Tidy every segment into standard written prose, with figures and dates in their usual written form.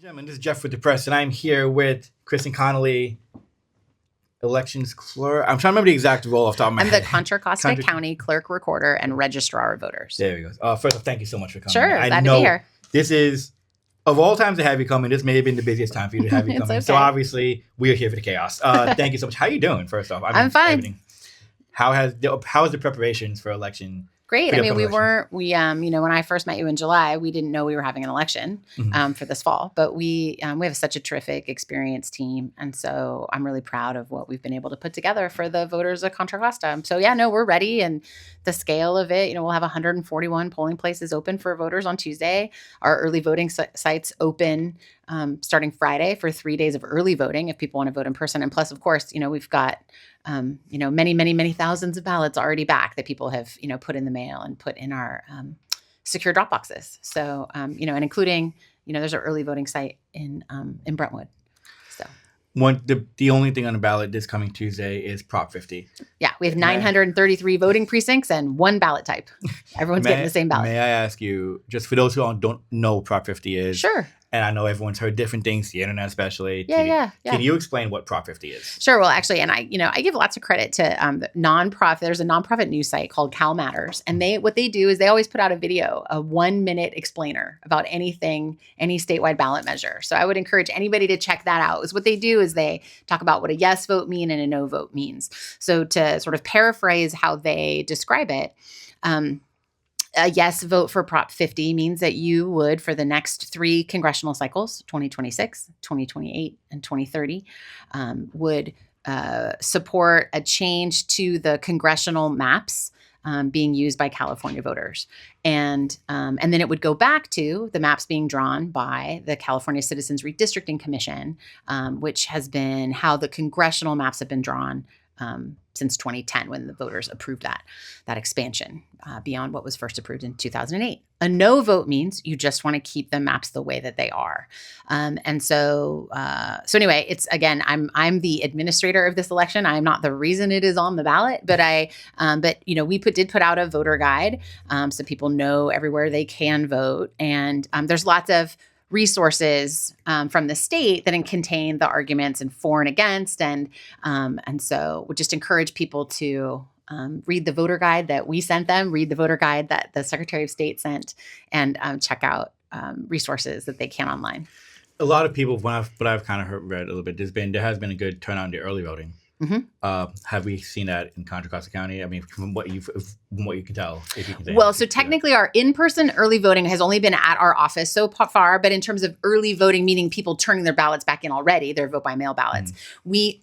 Gentlemen, this is Jeff with the press, and I'm here with Kristen Connolly, elections clerk. I'm trying to remember the exact role off the top of my I'm head. the Contra Costa County Clerk Recorder and Registrar of Voters. There we go. First off, thank you so much for coming. Sure, I glad know to be here. This is, of all times to have you coming, this may have been the busiest time for you to have you It's come in. okay. So obviously, we are here for the chaos. Thank you so much. How are you doing, first off? I'm fine. Everything. How is the preparations for election? Great. I mean, when I first met you in July, we didn't know we were having an election for this fall, but we have such a terrific, experienced team. And so I'm really proud of what we've been able to put together for the voters of Contra Costa. So yeah, no, we're ready. And the scale of it, we'll have 141 polling places open for voters on Tuesday. Our early voting sites open starting Friday for 3 days of early voting if people want to vote in person. And plus, of course, we've got many thousands of ballots already back that people have, put in the mail and put in our secure drop boxes. So, and including, there's an early voting site in Brentwood. So the only thing on the ballot this coming Tuesday is Prop 50. Yeah, we have 933 voting precincts and one ballot type. Everyone's getting the same ballot. May I ask you, just for those who don't know Prop 50 is? Sure. And I know everyone's heard different things, the internet especially. Yeah. Can you explain what Prop 50 is? Sure. Well, actually, and I give lots of credit to the nonprofit. There's a nonprofit news site called Cal Matters, and what they do is they always put out a video, a 1-minute explainer about anything, any statewide ballot measure. So I would encourage anybody to check that out. Is what they do is they talk about what a yes vote means and a no vote means. So to sort of paraphrase how they describe it. A yes vote for Prop 50 means that you would, for the next 3 congressional cycles, 2026, 2028, and 2030, would support a change to the congressional maps being used by California voters. And then it would go back to the maps being drawn by the California Citizens Redistricting Commission, which has been how the congressional maps have been drawn since 2010 when the voters approved that expansion beyond what was first approved in 2008. A no vote means you just want to keep the maps the way that they are. So anyway, it's, again, I'm the administrator of this election. I'm not the reason it is on the ballot, but we did put out a voter guide so people know everywhere they can vote. And there's lots of resources from the state that contain the arguments and for and against. And so we just encourage people to read the voter guide that we sent them, read the voter guide that the Secretary of State sent, and check out resources that they can online. A lot of people, what I've kind of read a little bit, there has been a good turnout in the early voting. Mm-hmm. Have we seen that in Contra Costa County? I mean, from what you can tell, if you can say. Well, so technically our in-person early voting has only been at our office so far, but in terms of early voting, meaning people turning their ballots back in already, their vote-by-mail ballots, we,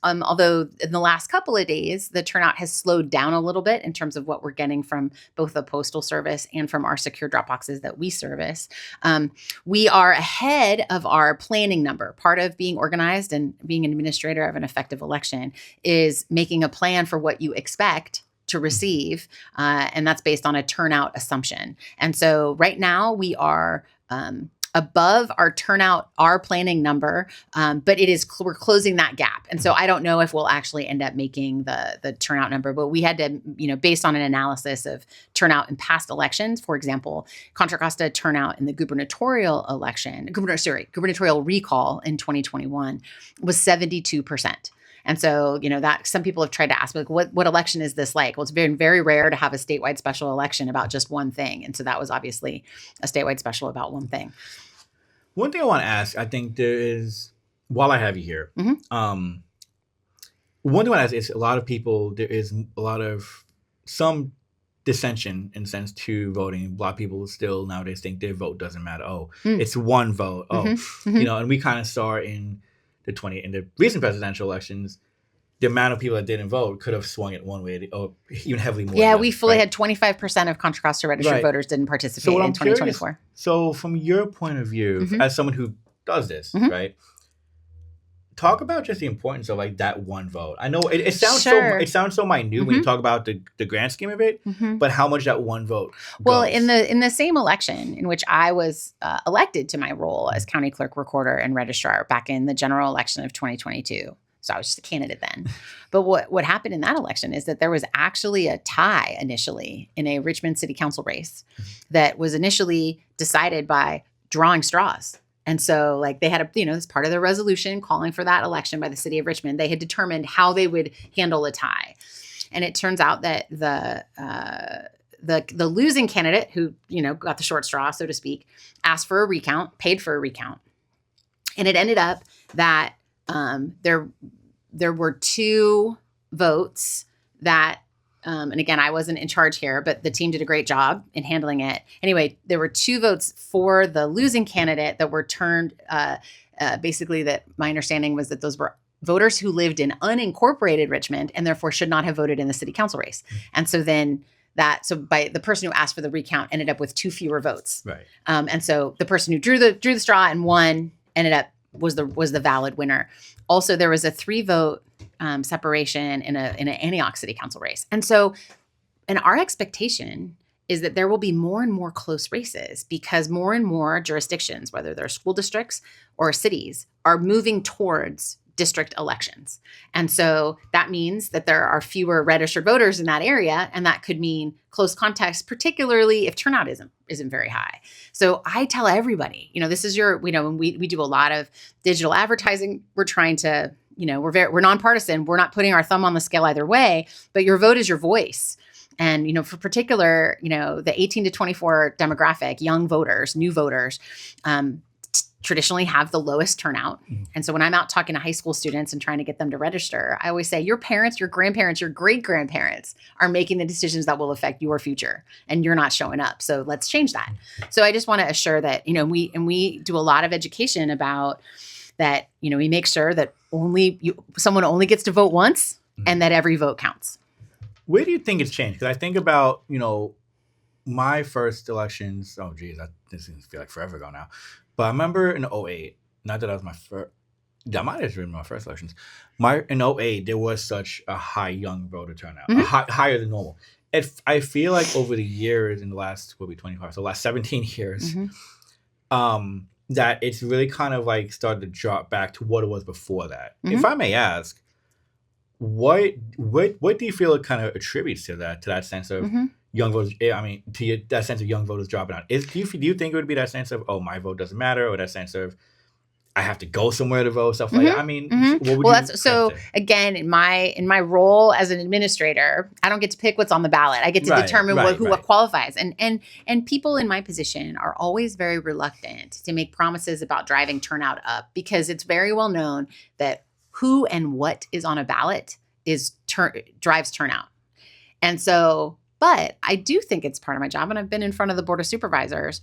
although in the last couple of days, the turnout has slowed down a little bit in terms of what we're getting from both the Postal Service and from our secure drop boxes that we service. We are ahead of our planning number. Part of being organized and being an administrator of an effective election is making a plan for what you expect to receive, and that's based on a turnout assumption. And so right now we are above our turnout, our planning number, but we're closing that gap. And so I don't know if we'll actually end up making the turnout number, but we had to, based on an analysis of turnout in past elections, for example, Contra Costa turnout in the gubernatorial recall in 2021 was 72%. And so, that some people have tried to ask me, like, what election is this like? Well, it's been very rare to have a statewide special election about just one thing. And so that was obviously a statewide special about one thing. One thing I want to ask, I think there is, while I have you here, one thing I want to ask is there is a lot of some dissension in sense to voting. A lot of people still nowadays think their vote doesn't matter. It's one vote. And we kind of saw in the recent presidential elections, the amount of people that didn't vote could have swung it one way or even heavily more. Yeah, we fully had 25% of Contra Costa registered voters didn't participate in 2024. Curious, so from your point of view, as someone who does this, right? Talk about just the importance of like that one vote. I know it sounds so minute when you talk about the grand scheme of it, but how much that one vote goes. Well, in the same election in which I was elected to my role as county clerk, recorder, and registrar back in the general election of 2022. So I was just a candidate then. But what happened in that election is that there was actually a tie initially in a Richmond City Council race that was initially decided by drawing straws. And so like they had as part of their resolution calling for that election by the city of Richmond, they had determined how they would handle a tie. And it turns out that the losing candidate who, got the short straw, so to speak, asked for a recount, paid for a recount. And it ended up that there were 2 votes that, and again, I wasn't in charge here, but the team did a great job in handling it. Anyway, there were 2 votes for the losing candidate that were turned, basically that my understanding was that those were voters who lived in unincorporated Richmond and therefore should not have voted in the city council race. And so then by the person who asked for the recount ended up with 2 fewer votes. Right. And so the person who drew the straw and won ended up was the valid winner. Also, there was a 3-vote separation in an Antioch City Council race. And so, and our expectation is that there will be more and more close races because more and more jurisdictions, whether they're school districts or cities, are moving towards district elections. And so that means that there are fewer registered voters in that area. And that could mean close contests, particularly if turnout isn't very high. So I tell everybody, this is when we do a lot of digital advertising, we're trying to, we're nonpartisan. We're not putting our thumb on the scale either way, but your vote is your voice. And, for particular, the 18 to 24 demographic, young voters, new voters, traditionally have the lowest turnout. And so when I'm out talking to high school students and trying to get them to register, I always say your parents, your grandparents, your great-grandparents are making the decisions that will affect your future and you're not showing up. So let's change that. So I just want to assure that, we do a lot of education about that, we make sure that someone only gets to vote once and that every vote counts. Where do you think it's changed? Because I think about, my first elections. Oh, geez, this seems to feel like forever ago now. But I remember in 2008, not that was my first, that might have been my first elections. In 2008, there was such a high young voter turnout, higher than normal. I feel like over the years, in the last, 25, so the last 17 years, that it's really kind of like started to drop back to what it was before that. If I may ask, what do you feel it kind of attributes to that sense of young voters? I mean, that sense of young voters dropping out. Do you think it would be that sense of, oh, my vote doesn't matter, or that sense of I have to go somewhere to vote, stuff like that? I mean, what would you so again, in my role as an administrator, I don't get to pick what's on the ballot. I get to determine what qualifies. And people in my position are always very reluctant to make promises about driving turnout up because it's very well known that who and what is on a ballot drives turnout. And so, but I do think it's part of my job, and I've been in front of the Board of Supervisors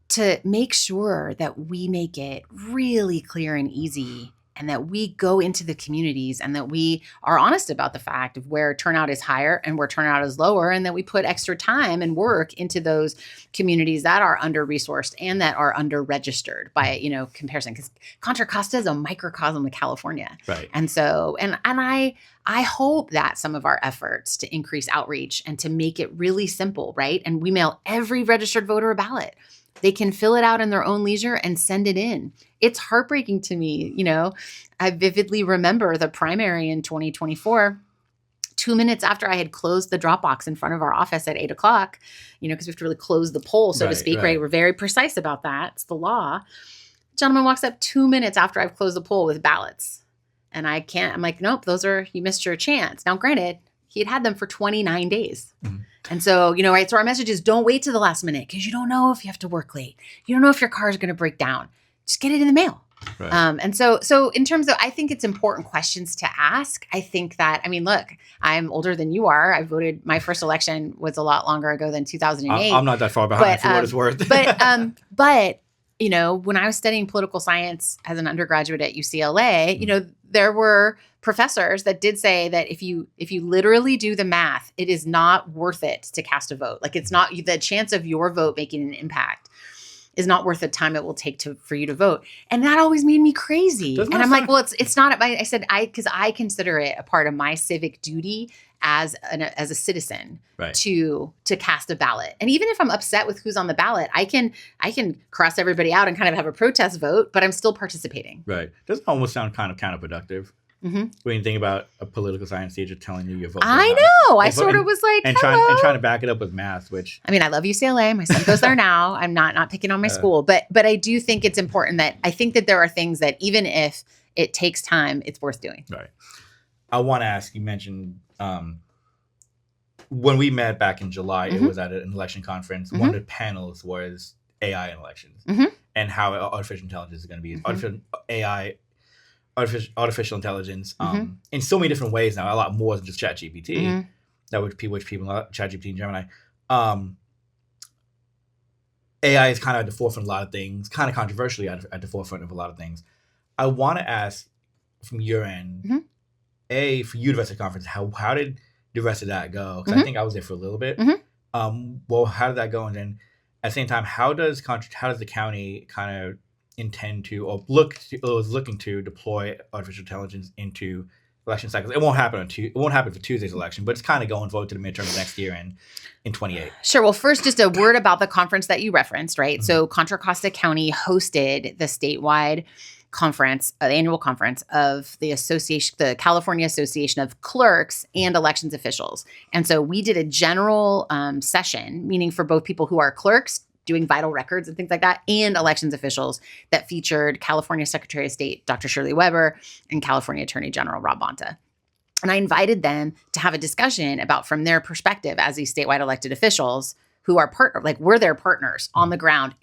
to make sure that we make it really clear and easy and that we go into the communities and that we are honest about the fact of where turnout is higher and where turnout is lower, and that we put extra time and work into those communities that are under-resourced and that are under-registered by, comparison. Because Contra Costa is a microcosm of California. Right. And so, and I hope that some of our efforts to increase outreach and to make it really simple, right? And we mail every registered voter a ballot. They can fill it out in their own leisure and send it in. It's heartbreaking to me. I vividly remember the primary in 2024, 2 minutes after I had closed the drop box in front of our office at 8:00, because we have to really close the poll, so to speak, right? We're very precise about that. It's the law. Gentleman walks up 2 minutes after I've closed the poll with ballots. And I'm like, nope, you missed your chance. Now, granted, he had them for 29 days. And so, right. So our message is don't wait to the last minute because you don't know if you have to work late. You don't know if your car is going to break down. Just get it in the mail. Right. And so in terms of, I think it's important questions to ask. I think that, look, I'm older than you are. I voted, my first election was a lot longer ago than 2008. I'm not that far behind for what it's worth. But when I was studying political science as an undergraduate at UCLA, there were professors that did say that if you literally do the math, it is not worth it to cast a vote. Like it's not, the chance of your vote making an impact is not worth the time it will take for you to vote. And that always made me crazy. And I'm like, well, it's not, I said, because I consider it a part of my civic duty as a citizen, right, to cast a ballot. And even if I'm upset with who's on the ballot, I can cross everybody out and kind of have a protest vote, but I'm still participating. Right. Doesn't almost sound kind of counterproductive? Mm-hmm. when you think about a political science teacher telling you your vote. I know. I sort of was like, and hello. trying to back it up with math, which I mean, I love UCLA. My son goes there now. I'm not picking on my school, but I do think it's important that I think that there are things that even if it takes time, it's worth doing. Right. I want to ask. You mentioned when we met back in July, it was at an election conference. One of the panels was AI in elections and how artificial intelligence is going to be artificial intelligence in so many different ways now, a lot more than just ChatGPT. That which people ChatGPT and Gemini. AI is kind of at the forefront of a lot of things, kind of controversially at the forefront of a lot of things. I want to ask from your end, for you, the rest of the conference, how did the rest of that go? Because I think I was there for a little bit. Well, how did that go? And then at the same time, how does the county kind of intend to or is looking to deploy artificial intelligence into election cycles? It won't happen for Tuesday's election, but it's kind of going forward to the midterms next year and in 28. Sure. Well, first, just a word about the conference that you referenced, right? So Contra Costa County hosted the statewide conference, the annual conference of the California Association of Clerks and Elections Officials. And so we did a general session, meaning for both people who are clerks doing vital records and things like that, and elections officials, that featured California Secretary of State, Dr. Shirley Weber, and California Attorney General Rob Bonta. And I invited them to have a discussion about, from their perspective as these statewide elected officials who are we're their partners on the ground,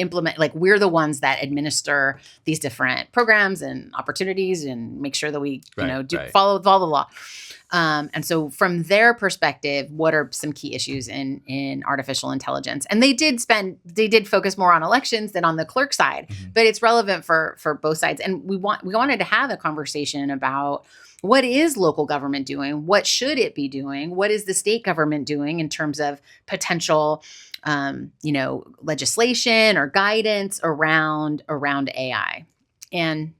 we're the ones that administer these different programs and opportunities and make sure that we, follow all the law. And so from their perspective, what are some key issues in artificial intelligence? And they did focus more on elections than on the clerk side, but it's relevant for both sides. And we wanted to have a conversation about, what is local government doing? What should it be doing? What is the state government doing in terms of potential, legislation or guidance around AI? And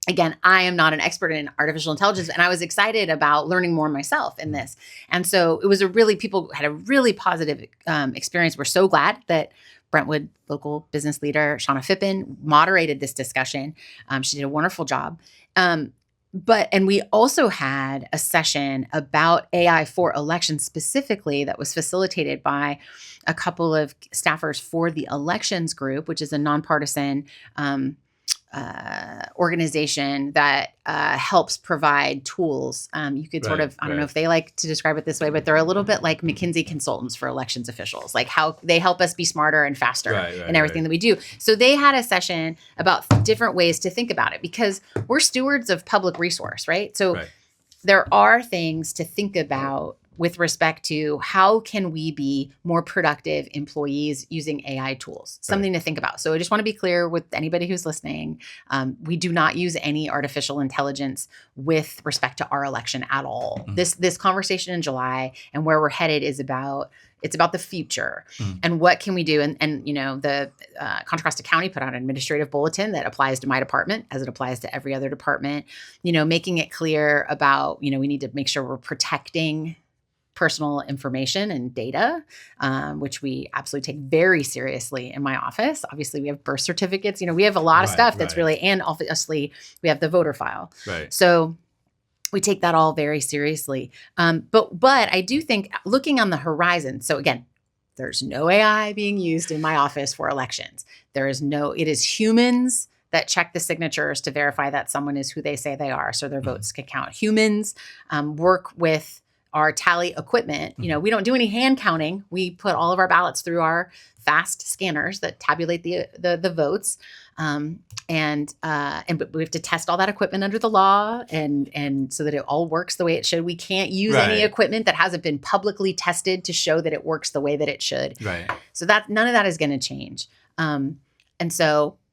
again, I am not an expert in artificial intelligence, and I was excited about learning more myself in this. And so it was people had a really positive experience. We're so glad that Brentwood local business leader, Shauna Phippen, moderated this discussion. She did a wonderful job. And we also had a session about AI for elections specifically that was facilitated by a couple of staffers for the elections group, which is a nonpartisan organization that helps provide tools. You could I don't know if they like to describe it this way, but they're a little bit like McKinsey consultants for elections officials, like how they help us be smarter and faster in everything that we do. So they had a session about different ways to think about it, because we're stewards of public resource, right? So there are things to think about with respect to how can we be more productive employees using AI tools, something to think about. So I just want to be clear with anybody who's listening. We do not use any artificial intelligence with respect to our election at all. This conversation in July and where we're headed is about the future and what can we do. And the Contra Costa County put out an administrative bulletin that applies to my department as it applies to every other department, making it clear about, we need to make sure we're protecting personal information and data, which we absolutely take very seriously in my office. Obviously, we have birth certificates. We have a lot of stuff that's really, and obviously we have the voter file. So we take that all very seriously. But I do think looking on the horizon, so again, there's no AI being used in my office for elections. It is humans that check the signatures to verify that someone is who they say they are, so their votes can count. Humans work with our tally equipment. We don't do any hand counting. We put all of our ballots through our fast scanners that tabulate the votes. But we have to test all that equipment under the law and so that it all works the way it should. We can't use any equipment that hasn't been publicly tested to show that it works the way that it should. So that none of that is going to change.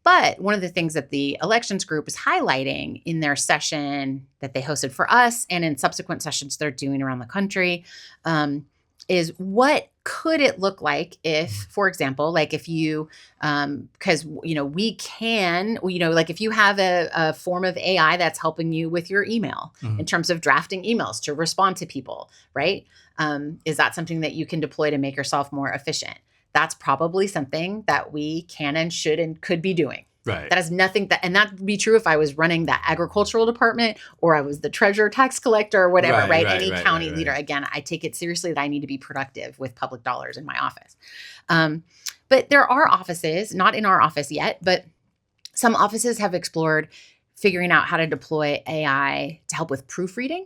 But one of the things that the elections group is highlighting in their session that they hosted for us and in subsequent sessions they're doing around the country is what could it look like if, for example, like if you, because, we can, like if you have a form of AI that's helping you with your email in terms of drafting emails to respond to people, right? Is that something that you can deploy to make yourself more efficient? That's probably something that we can and should and could be doing, Right. That has nothing and that would be true if I was running the agricultural department or I was the treasurer, tax collector, or whatever, right? Any county leader. Again, I take it seriously that I need to be productive with public dollars in my office. But there are offices, not in our office yet, but some offices have explored figuring out how to deploy AI to help with proofreading,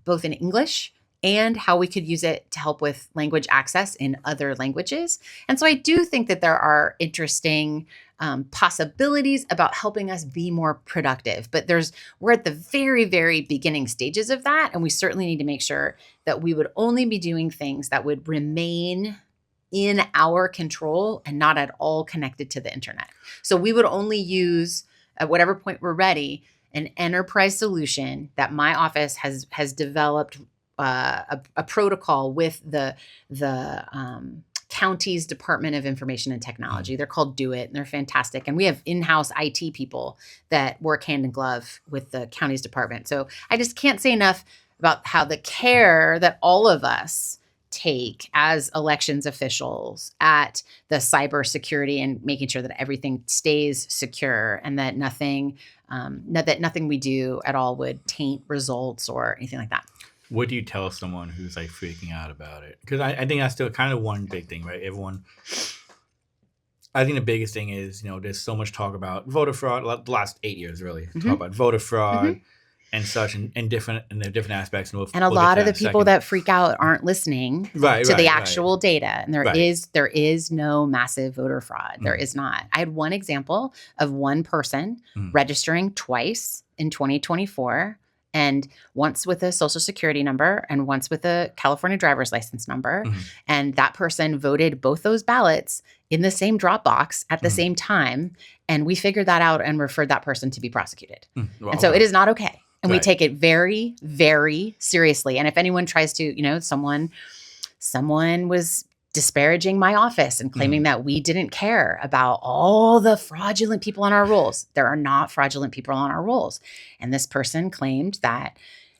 both in English and how we could use it to help with language access in other languages. And so I do think that there are interesting possibilities about helping us be more productive. But we're at the very, very beginning stages of that. And we certainly need to make sure that we would only be doing things that would remain in our control and not at all connected to the internet. So we would only use, at whatever point we're ready, an enterprise solution that my office has developed a protocol with the county's Department of Information and Technology. They're called Do It, and they're fantastic. And we have in-house IT people that work hand in glove with the county's department. So I just can't say enough about how the care that all of us take as elections officials at the cybersecurity and making sure that everything stays secure and that nothing we do at all would taint results or anything like that. What do you tell someone who's like freaking out about it? Because I think that's still kind of one big thing, right? I think the biggest thing is, there's so much talk about voter fraud, the last 8 years really, talk about voter fraud and such and the different aspects. And a lot of the people that freak out aren't listening to the actual data. And there is no massive voter fraud. There is not. I had one example of one person registering twice in 2024. And once with a social security number and once with a California driver's license number. And that person voted both those ballots in the same drop box at the same time. And we figured that out and referred that person to be prosecuted. And so it is not okay. And we take it very, very seriously. And if anyone tries to, someone was disparaging my office and claiming that we didn't care about all the fraudulent people on our rolls. There are not fraudulent people on our rolls. And this person claimed that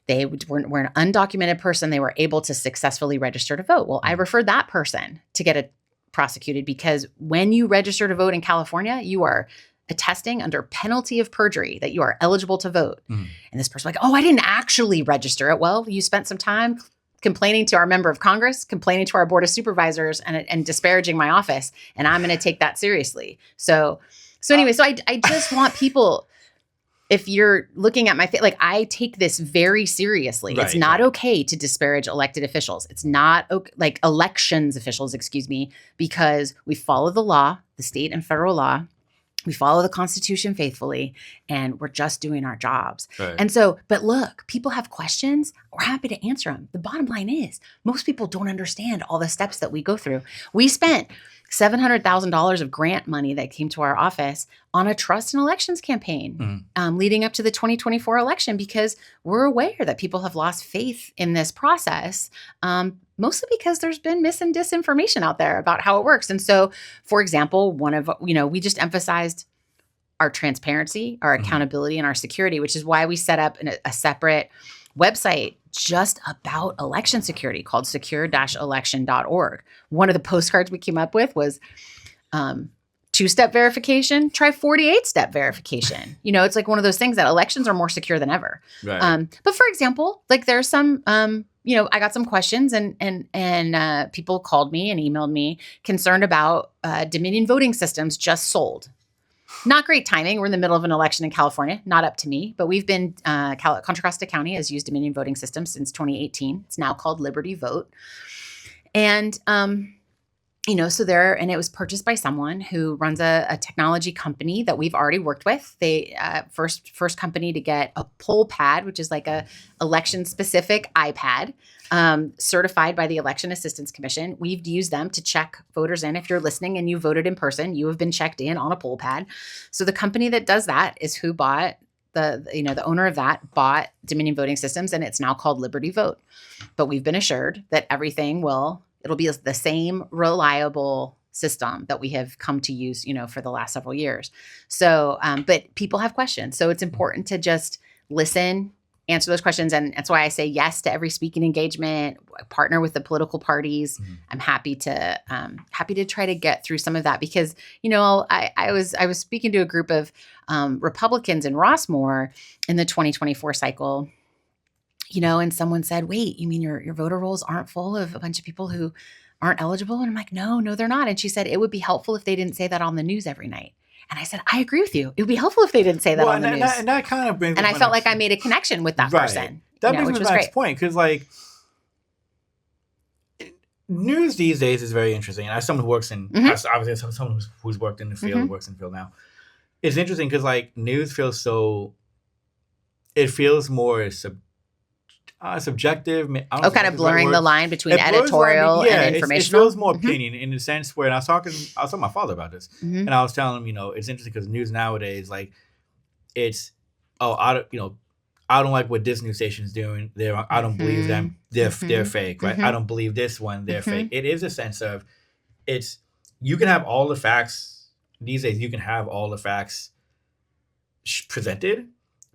they were an undocumented person. They were able to successfully register to vote. Well, I referred that person to get prosecuted because when you register to vote in California, you are attesting under penalty of perjury that you are eligible to vote. And this person was like, oh, I didn't actually register it. Well, you spent some time complaining to our member of Congress, complaining to our board of supervisors, and disparaging my office, and I'm going to take that seriously. So anyway, I just want people, if you're looking at my face, like I take this very seriously. It's not okay to disparage elected officials. It's not like elections officials, because we follow the law, the state and federal law. We follow the Constitution faithfully, and we're just doing our jobs. And so, but look, people have questions. We're happy to answer them. The bottom line is most people don't understand all the steps that we go through. We spent $700,000 of grant money that came to our office on a trust and elections campaign leading up to the 2024 election because we're aware that people have lost faith in this process, mostly because there's been mis and disinformation out there about how it works. And so, for example, we just emphasized our transparency, our accountability, and our security, which is why we set up a separate website just about election security called secure-election.org. One of the postcards we came up with was 2-step verification, try 48-step verification. It's like one of those things that elections are more secure than ever. But for example, like there's some, I got some questions and people called me and emailed me concerned about Dominion voting systems just sold. Not great timing. We're in the middle of an election in California. Not up to me, but we've been, Contra Costa County has used Dominion voting system since 2018. It's now called Liberty Vote. And, and it was purchased by someone who runs a technology company that we've already worked with. They, first company to get a poll pad, which is like a election specific iPad, certified by the Election Assistance Commission. We've used them to check voters in. If you're listening and you voted in person, you have been checked in on a poll pad. So the company that does that is who bought the owner of that bought Dominion Voting Systems, and it's now called Liberty Vote. But we've been assured that it'll be the same reliable system that we have come to use, for the last several years. So, but people have questions. So it's important to just listen, answer those questions. And that's why I say yes to every speaking engagement, partner with the political parties. Mm-hmm. I'm happy to try to get through some of that because, I was speaking to a group of Republicans in Rossmore in the 2024 cycle, and someone said, wait, you mean your voter rolls aren't full of a bunch of people who aren't eligible? And I'm like, no, they're not. And she said, it would be helpful if they didn't say that on the news every night. And I said, I agree with you. It would be helpful if they didn't say that on the news. And that kind of brings and I felt like I made a connection with that person. That brings which me was to my great. next point, because news these days is very interesting. And as someone who works in, obviously as someone who's worked in the field, works in the field now, it's interesting because news feels it feels more subjective. Kind of blurring the line between editorial and informational. It feels more opinion in the sense where, and I was talking to my father about this, and I was telling him, it's interesting because news nowadays, it's, I don't like what this news station is doing. I don't believe them. They're fake, right? I don't believe this one. They're fake. It is a sense of, you can have all the facts these days. You can have all the facts presented.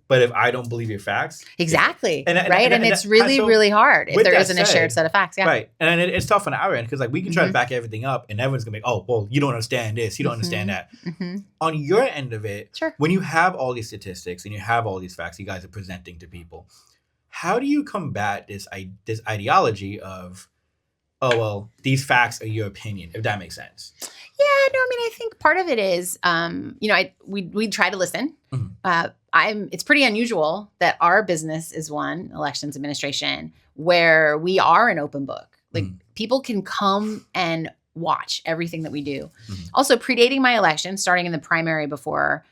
But if I don't believe your facts, exactly, right, and it's really hard if there isn't a shared set of facts, right? And it's tough on our end because we can try to back everything up, and everyone's gonna be, oh, well, you don't understand this, you don't understand that. On your end of it, sure. When you have all these statistics and you have all these facts you guys are presenting to people, how do you combat this ideology of, oh, well, these facts are your opinion, if that makes sense? Yeah, no, I think part of it is, we try to listen. It's pretty unusual that our business is one, elections administration, where we are an open book. People can come and watch everything that we do. Also, predating my election, starting in the primary before,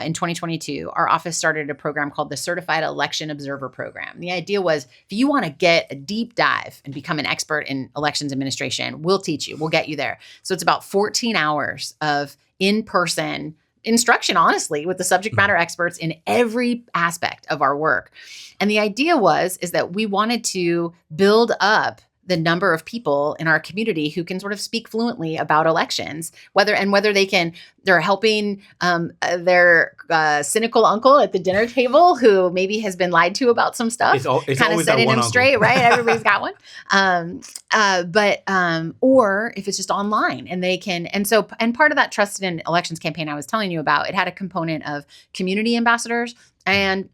in 2022, our office started a program called the Certified Election Observer Program. The idea was, if you want to get a deep dive and become an expert in elections administration, we'll teach you. We'll get you there. So it's about 14 hours of in-person instruction, honestly, with the subject matter experts in every aspect of our work. And the idea is that we wanted to build up the number of people in our community who can sort of speak fluently about elections, whether they're helping their cynical uncle at the dinner table who maybe has been lied to about some stuff, it's kind of setting him straight, right? Everybody's got one. Or if it's just online and they can, and part of that Trusted in Elections campaign I was telling you about, it had a component of community ambassadors and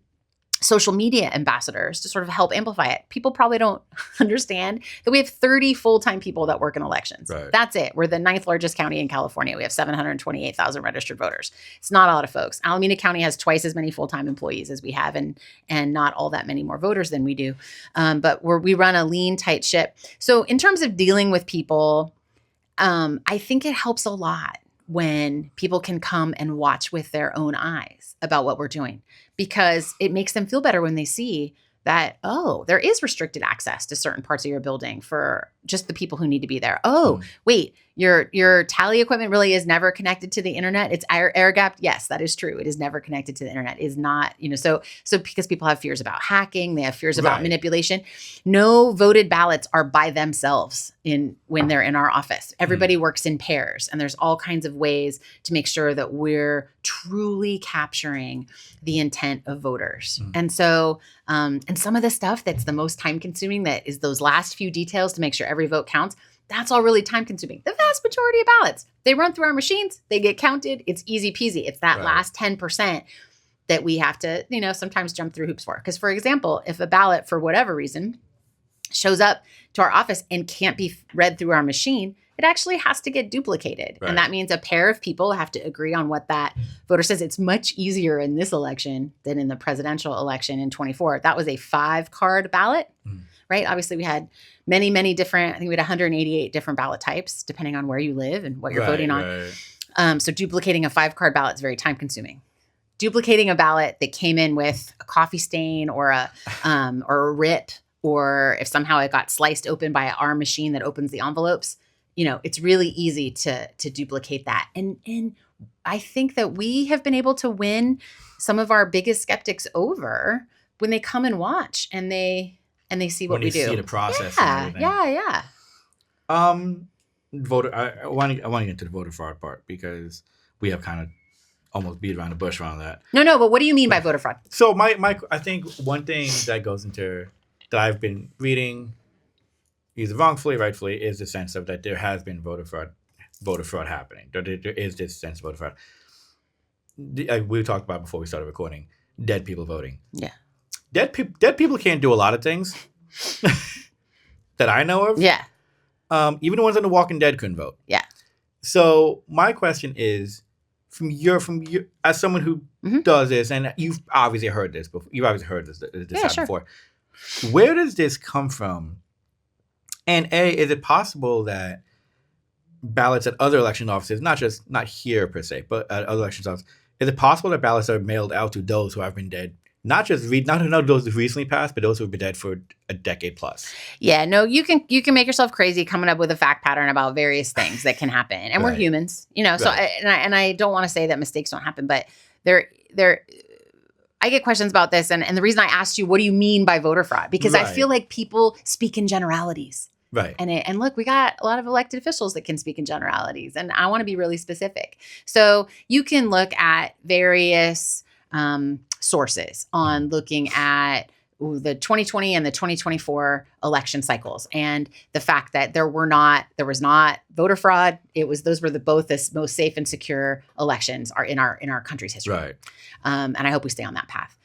social media ambassadors to sort of help amplify it. People probably don't understand that we have 30 full-time people that work in elections. Right. That's it. We're the 9th largest county in California. We have 728,000 registered voters. It's not a lot of folks. Alameda County has twice as many full-time employees as we have, and not all that many more voters than we do. But we run a lean, tight ship. So in terms of dealing with people, I think it helps a lot when people can come and watch with their own eyes about what we're doing, because it makes them feel better when they see that, oh, there is restricted access to certain parts of your building for just the people who need to be there. Oh, wait, your tally equipment really is never connected to the internet. It's air gapped. Yes, that is true. It is never connected to the internet. It is not, so because people have fears about hacking, they have fears about manipulation. No voted ballots are by themselves when they're in our office. Everybody works in pairs, and there's all kinds of ways to make sure that we're truly capturing the intent of voters. And so, and some of the stuff that's the most time consuming, that is those last few details to make sure every vote counts, that's all really time consuming. The vast majority of ballots, they run through our machines, they get counted. It's easy peasy. It's that last 10% that we have to, sometimes jump through hoops for. Because, for example, if a ballot, for whatever reason, shows up to our office and can't be read through our machine, it actually has to get duplicated. Right. And that means a pair of people have to agree on what that voter says. It's much easier in this election than in the presidential election in 24. That was a 5-card ballot, right? Obviously, we had many, many different, I think we had 188 different ballot types, depending on where you live and what you're voting on. So duplicating a 5-card ballot is very time consuming. Duplicating a ballot that came in with a coffee stain or a rip, or if somehow it got sliced open by our machine that opens the envelopes, it's really easy to duplicate that. And I think that we have been able to win some of our biggest skeptics over when they come and watch and they see what we do. See the process. Yeah. Voter. I want to get into the voter fraud part, because we have kind of almost beat around the bush around that. No. But what do you mean by voter fraud? So I think one thing that goes into that I've been reading, either wrongfully or rightfully, is the sense of that there has been voter fraud happening. There is this sense of voter fraud. We talked about before we started recording, dead people voting. Yeah. Dead people can't do a lot of things that I know of. Yeah. Even the ones on The Walking Dead couldn't vote. Yeah. So my question is, from your as someone who does this, and you've obviously heard this before. You've obviously heard this happen before. Where does this come from? And is it possible that ballots at other election offices, not here per se, but at other election offices, is it possible that ballots are mailed out to those who have been dead? Not those who recently passed, but those who have been dead for a decade plus. Yeah, no, you can make yourself crazy coming up with a fact pattern about various things that can happen, and we're humans, you know. So, I don't want to say that mistakes don't happen, but I get questions about this, and the reason I asked you, what do you mean by voter fraud? Because I feel like people speak in generalities. Right. And look, we got a lot of elected officials that can speak in generalities, and I want to be really specific. So you can look at various sources on looking at the 2020 and the 2024 election cycles, and the fact that there was not voter fraud. Those were both the most safe and secure elections are in our country's history. Right. And I hope we stay on that path.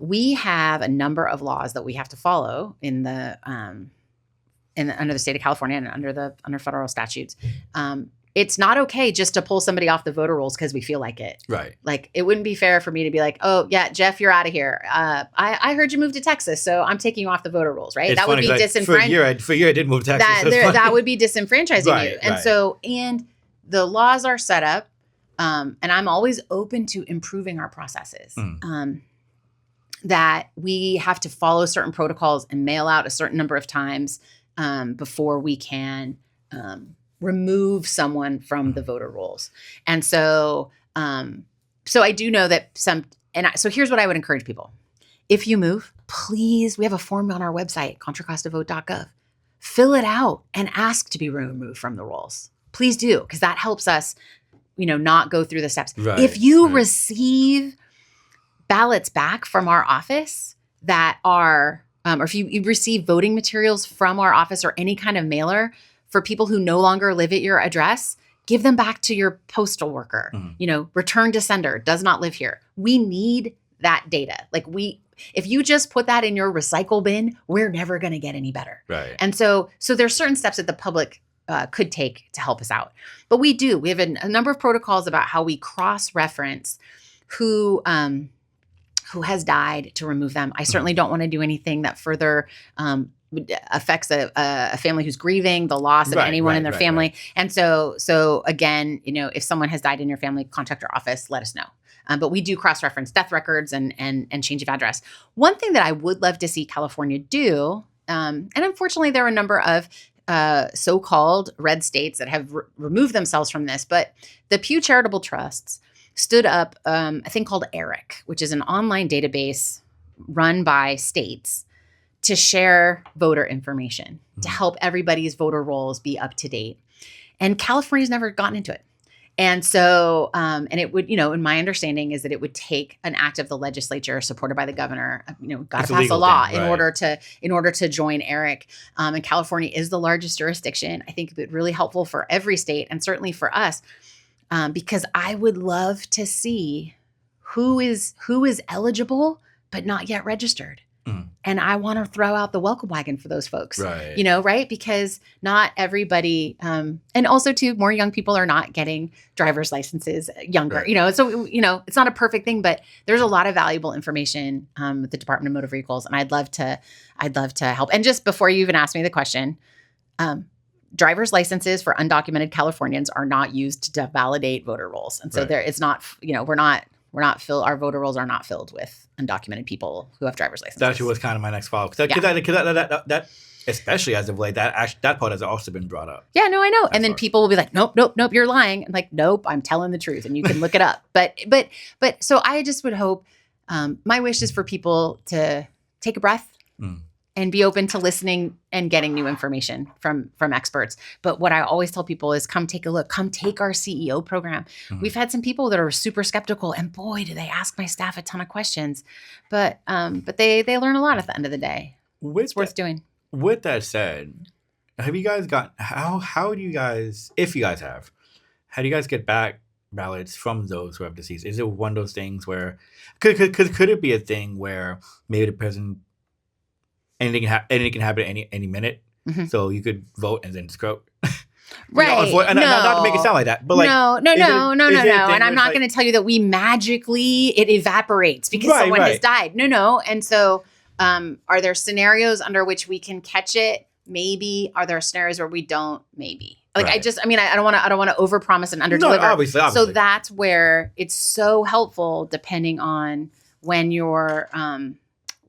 We have a number of laws that we have to follow under the state of California and under federal statutes. It's not okay just to pull somebody off the voter rolls because we feel like it. Right. Like, it wouldn't be fair for me to be like, oh yeah, Jeff, you're out of here. I heard you moved to Texas, so I'm taking you off the voter rolls. Right. That would be disenfranchising. For a year, I did move to Texas. That would be disenfranchising you. And and the laws are set up, and I'm always open to improving our processes. That we have to follow certain protocols and mail out a certain number of times before we can remove someone from the voter rolls. And so I do know that so here's what I would encourage people. If you move, please, we have a form on our website, contracostavote.gov. Fill it out and ask to be removed from the rolls. Please do, because that helps us, not go through the steps. Right, if you receive ballots back from our office that are, or if you receive voting materials from our office or any kind of mailer for people who no longer live at your address, give them back to your postal worker. Return to sender, does not live here. We need that data. If you just put that in your recycle bin, we're never going to get any better. Right. And so there's certain steps that the public could take to help us out. But we have a number of protocols about how we cross-reference who has died to remove them. I certainly don't want to do anything that further affects a family who's grieving the loss of anyone in their family. Right. And so again, if someone has died in your family, contact our office, let us know. But we do cross-reference death records and change of address. One thing that I would love to see California do, and unfortunately there are a number of so-called red states that have removed themselves from this, but the Pew Charitable Trusts stood up a thing called ERIC, which is an online database run by states to share voter information, to help everybody's voter rolls be up to date. And California's never gotten into it. And so, and it would, in my understanding is that it would take an act of the legislature supported by the governor, got to pass a law in order to join ERIC. And California is the largest jurisdiction. I think it would be really helpful for every state and certainly for us, because I would love to see who is eligible but not yet registered. And I want to throw out the welcome wagon for those folks, right? Because not everybody, and also too, more young people are not getting driver's licenses younger, so, it's not a perfect thing, but there's a lot of valuable information with the Department of Motor Vehicles. And I'd love to help. And just before you even ask me the question, driver's licenses for undocumented Californians are not used to validate voter rolls. And so it's not, our voter rolls are not filled with undocumented people who have driver's licenses. That actually was kind of my next follow-up. Because that, especially as of late, that part has also been brought up. Yeah, no, I know. And then people will be like, nope, you're lying. I'm like, nope, I'm telling the truth. And you can look it up. But so I just would hope, my wish is for people to take a breath, and be open to listening and getting new information from experts. But what I always tell people is come take a look, come take our CEO program. Mm-hmm. We've had some people that are super skeptical, and boy, do they ask my staff a ton of questions, but they learn a lot at the end of the day. It's worth doing. With that said, have you guys got, how do you guys, if you guys have, how do you guys get back ballots from those who have deceased? Is it one of those things where, could it be a thing where maybe the person, anything can happen at any minute, mm-hmm. so you could vote and then scrub. Right. Not to make it sound like that, but like no. And I'm not going to tell you that we magically it evaporates because someone has died. No. And so, are there scenarios under which we can catch it? Maybe. Are there scenarios where we don't? Maybe. Like I don't want to overpromise and underdeliver. No, obviously. So that's where it's so helpful, depending on when your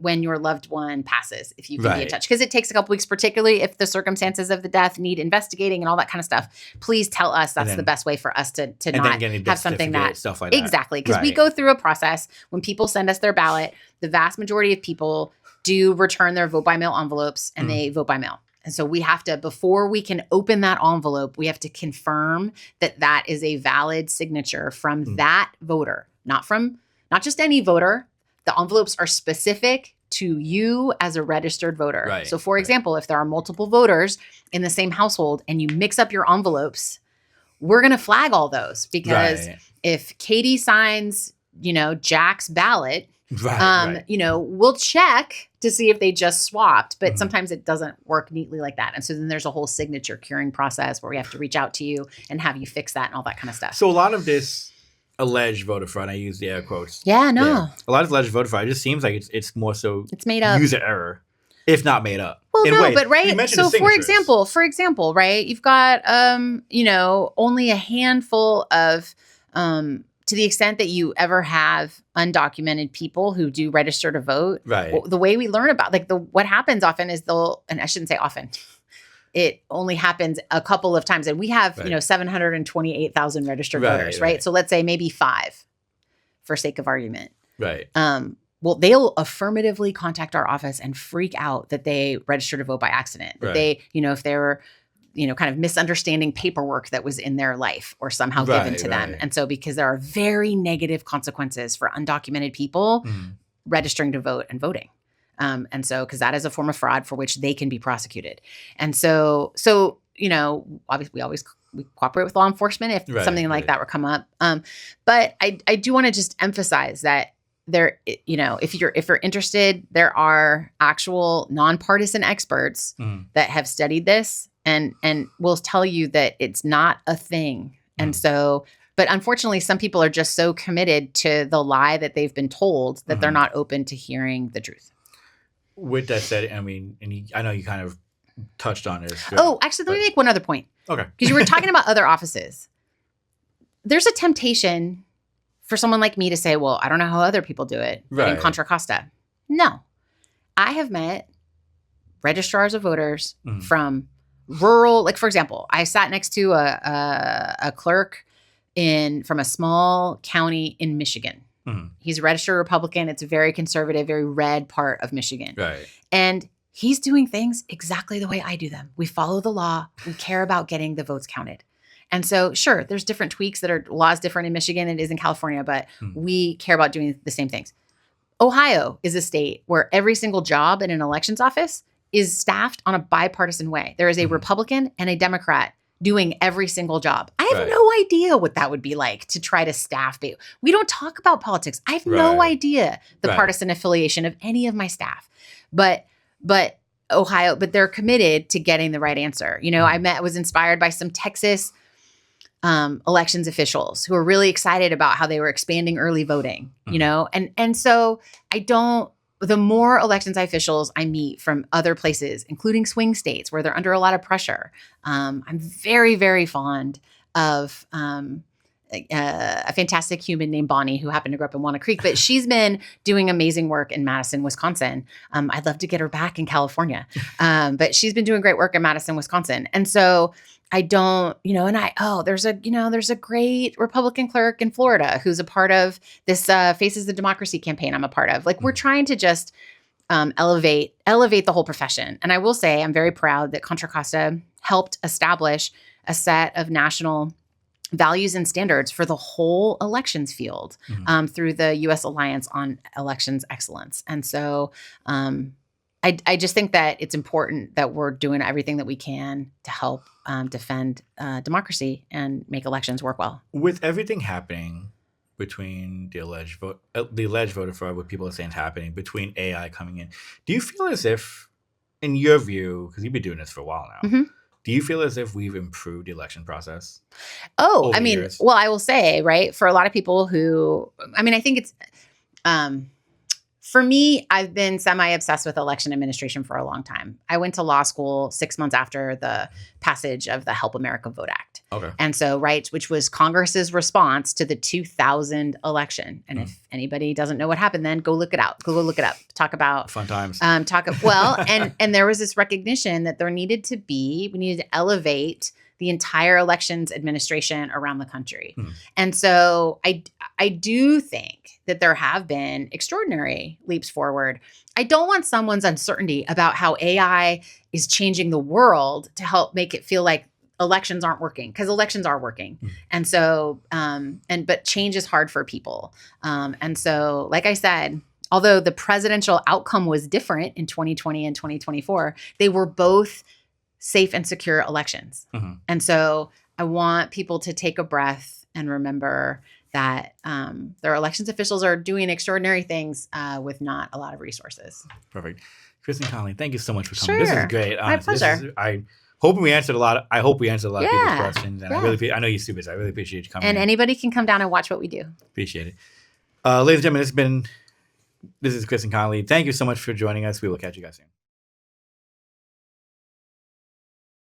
loved one passes, if you can be in touch. Because it takes a couple weeks, particularly if the circumstances of the death need investigating and all that kind of stuff. Please tell us. That's the best way for us to not have something that. Stuff like that. Exactly. Because we go through a process. When people send us their ballot, the vast majority of people do return their vote by mail envelopes and they vote by mail. And so we have to, before we can open that envelope, we have to confirm that that is a valid signature from that voter, not just any voter. The envelopes are specific to you as a registered voter. Right. So for example, if there are multiple voters in the same household and you mix up your envelopes, we're going to flag all those because if Katie signs, Jack's ballot, we'll check to see if they just swapped, but sometimes it doesn't work neatly like that. And so then there's a whole signature curing process where we have to reach out to you and have you fix that and all that kind of stuff. So a lot of this alleged voter fraud, I use the air quotes. Yeah, no. Yeah. A lot of alleged voter fraud, it just seems like it's more so it's made up. User error, if not made up. Well, no, but so for example, right, you've got only a handful of to the extent that you ever have undocumented people who do register to vote. Right. The way we learn about what happens often is and I shouldn't say often. It only happens a couple of times. And we have, 728,000 registered voters, right? So let's say maybe 5 for sake of argument. Right. Well, they'll affirmatively contact our office and freak out that they registered to vote by accident. That they, if they were, kind of misunderstanding paperwork that was in their life or somehow given to them. And so because there are very negative consequences for undocumented people registering to vote and voting. And so, because that is a form of fraud for which they can be prosecuted. And so, obviously we cooperate with law enforcement if something like that were come up. But I do want to just emphasize that there, if you're interested, there are actual nonpartisan experts that have studied this and will tell you that it's not a thing. And so, but unfortunately, some people are just so committed to the lie that they've been told that they're not open to hearing the truth. With that said, I mean, I know you kind of touched on this. Oh, actually, let me make one other point. Okay. Because you were talking about other offices. There's a temptation for someone like me to say, well, I don't know how other people do it in Contra Costa. No. I have met registrars of voters from rural, like, for example, I sat next to a clerk from a small county in Michigan. He's a registered Republican. It's a very conservative, very red part of Michigan. Right. And he's doing things exactly the way I do them. We follow the law. We care about getting the votes counted. And so, sure, there's different tweaks that are laws different in Michigan than it is in California, but we care about doing the same things. Ohio is a state where every single job in an elections office is staffed on a bipartisan way. There is a Republican and a Democrat doing every single job. I have no idea what that would be like to try to staff. We don't talk about politics. I have no idea the partisan affiliation of any of my staff. But Ohio, but they're committed to getting the right answer. I was inspired by some Texas elections officials who were really excited about how they were expanding early voting, and so the more elections officials I meet from other places, including swing states where they're under a lot of pressure, I'm very, very fond of a fantastic human named Bonnie who happened to grow up in Walnut Creek, but she's been doing amazing work in Madison, Wisconsin. I'd love to get her back in California, but she's been doing great work in Madison, Wisconsin. And so I don't, there's a great Republican clerk in Florida who's a part of this Faces of Democracy campaign I'm a part of. Like, we're trying to just, elevate the whole profession. And I will say, I'm very proud that Contra Costa helped establish a set of national values and standards for the whole elections field through the U.S. Alliance on Elections Excellence. And so I just think that it's important that we're doing everything that we can to help defend democracy and make elections work well. With everything happening between the alleged voter fraud, what people are saying is happening, between AI coming in, do you feel as if, in your view, because you've been doing this for a while now, do you feel as if we've improved the election process? Oh, I mean, well, I will say, right, for a lot of people who, I mean, I think it's, for me, I've been semi-obsessed with election administration for a long time. I went to law school 6 months after the passage of the Help America Vote Act. Okay. And so, right, which was Congress's response to the 2000 election. And if anybody doesn't know what happened, then go look it out. Go look it up. Talk about fun times. And there was this recognition that we needed to elevate the entire elections administration around the country. And so I do think that there have been extraordinary leaps forward. I don't want someone's uncertainty about how AI is changing the world to help make it feel like elections aren't working, because elections are working. And so, but change is hard for people. And so, like I said, although the presidential outcome was different in 2020 and 2024, they were both safe and secure elections. And so I want people to take a breath and remember that their elections officials are doing extraordinary things with not a lot of resources. Perfect. Kristen Connolly, thank you so much for coming. Sure. This is great. My pleasure. I hope we answered a lot of people's questions. And I know you're super busy. I really appreciate you coming. And anybody can come down and watch what we do. Appreciate it. Ladies and gentlemen, this is Kristen Connolly. Thank you so much for joining us. We will catch you guys soon.